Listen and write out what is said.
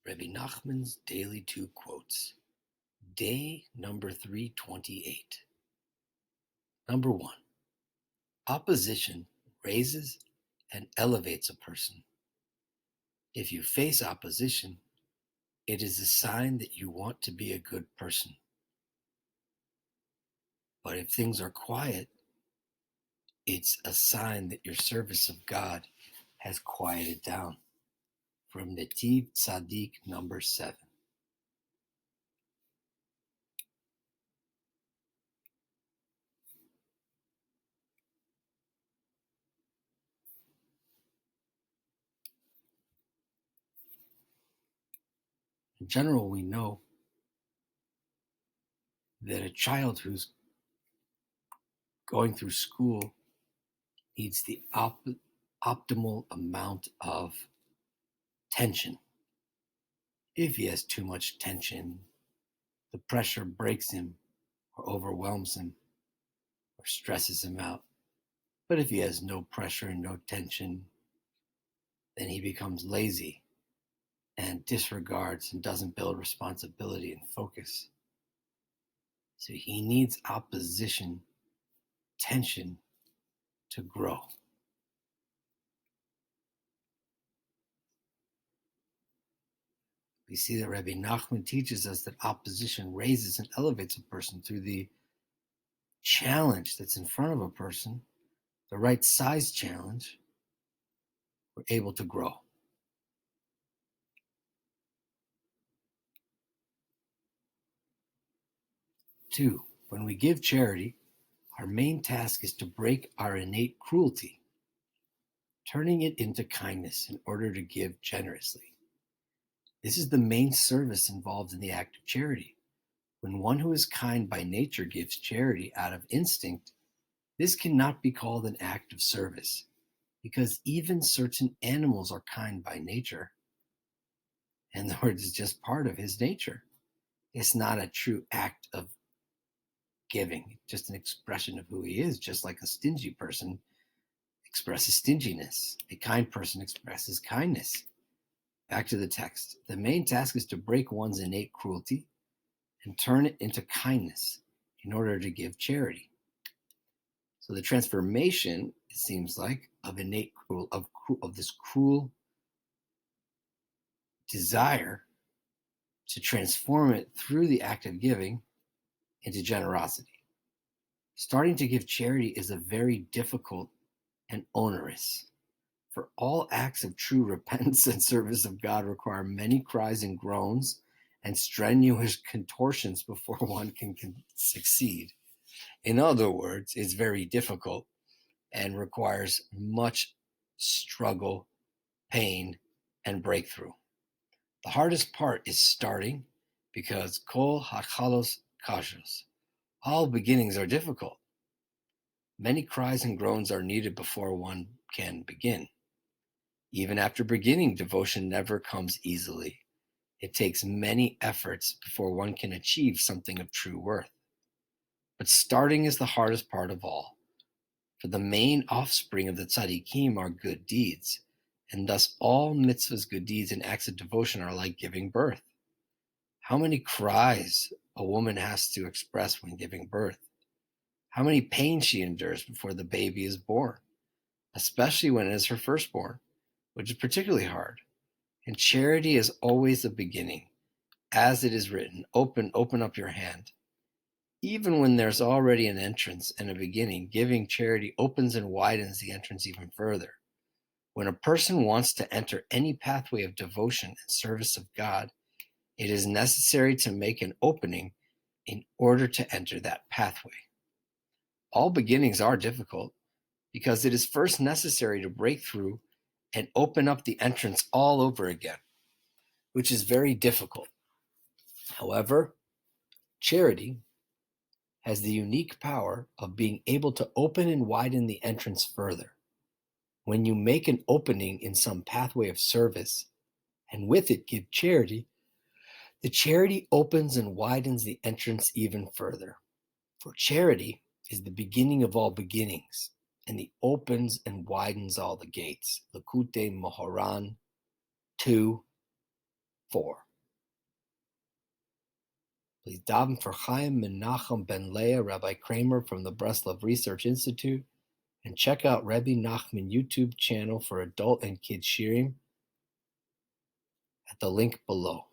Rabbi Nachman's Daily 2 Quotes. Day number 328. Number 1. Opposition raises and elevates a person. If you face opposition, it is a sign that you want to be a good person. But if things are quiet, it's a sign that your service of God has quieted down. From Netiv Tzaddik number 7. In general, we know that a child who's going through school needs the optimal amount of tension. If he has too much tension, the pressure breaks him or overwhelms him or stresses him out. But if he has no pressure and no tension, then he becomes lazy and disregards and doesn't build responsibility and focus. So he needs opposition, tension to grow. We see that Rabbi Nachman teaches us that opposition raises and elevates a person through the challenge that's in front of a person, the right size challenge. We're able to grow. 2. When we give charity, our main task is to break our innate cruelty, turning it into kindness in order to give generously. This is the main service involved in the act of charity. When one who is kind by nature gives charity out of instinct, this cannot be called an act of service, because even certain animals are kind by nature. In other words, it's just part of his nature. It's not a true act of giving, just an expression of who he is, just like a stingy person expresses stinginess. A kind person expresses kindness. Back to the text. The main task is to break one's innate cruelty and turn it into kindness in order to give charity. So the transformation, it seems like, of innate of this cruel desire to transform it through the act of giving into generosity. Starting to give charity is a very difficult and onerous. For all acts of true repentance and service of God require many cries and groans and strenuous contortions before one can succeed. In other words, it's very difficult and requires much struggle, pain, and breakthrough. The hardest part is starting, because kol hachalos kashos. All beginnings are difficult. Many cries and groans are needed before one can begin. Even after beginning, devotion never comes easily. It takes many efforts before one can achieve something of true worth. But starting is the hardest part of all, for the main offspring of the tzaddikim are good deeds, and thus all mitzvahs, good deeds, and acts of devotion are like giving birth. How many cries a woman has to express when giving birth? How many pains she endures before the baby is born, especially when it is her firstborn, which is particularly hard. And charity is always the beginning, as it is written, open up your hand. Even when there's already an entrance and a beginning, giving charity opens and widens the entrance even further. When a person wants to enter any pathway of devotion and service of God, it is necessary to make an opening in order to enter that pathway. All beginnings are difficult, because it is first necessary to break through and open up the entrance all over again, which is very difficult. However, charity has the unique power of being able to open and widen the entrance further. When you make an opening in some pathway of service, and with it give charity, the charity opens and widens the entrance even further. For charity is the beginning of all beginnings, and it opens and widens all the gates. Likutei Moharan 2, 4. Please daven for Chaim Menachem ben Leah, Rabbi Kramer from the Breslov Research Institute, and check out Rebbe Nachman YouTube channel for adult and kids shirim at the link below.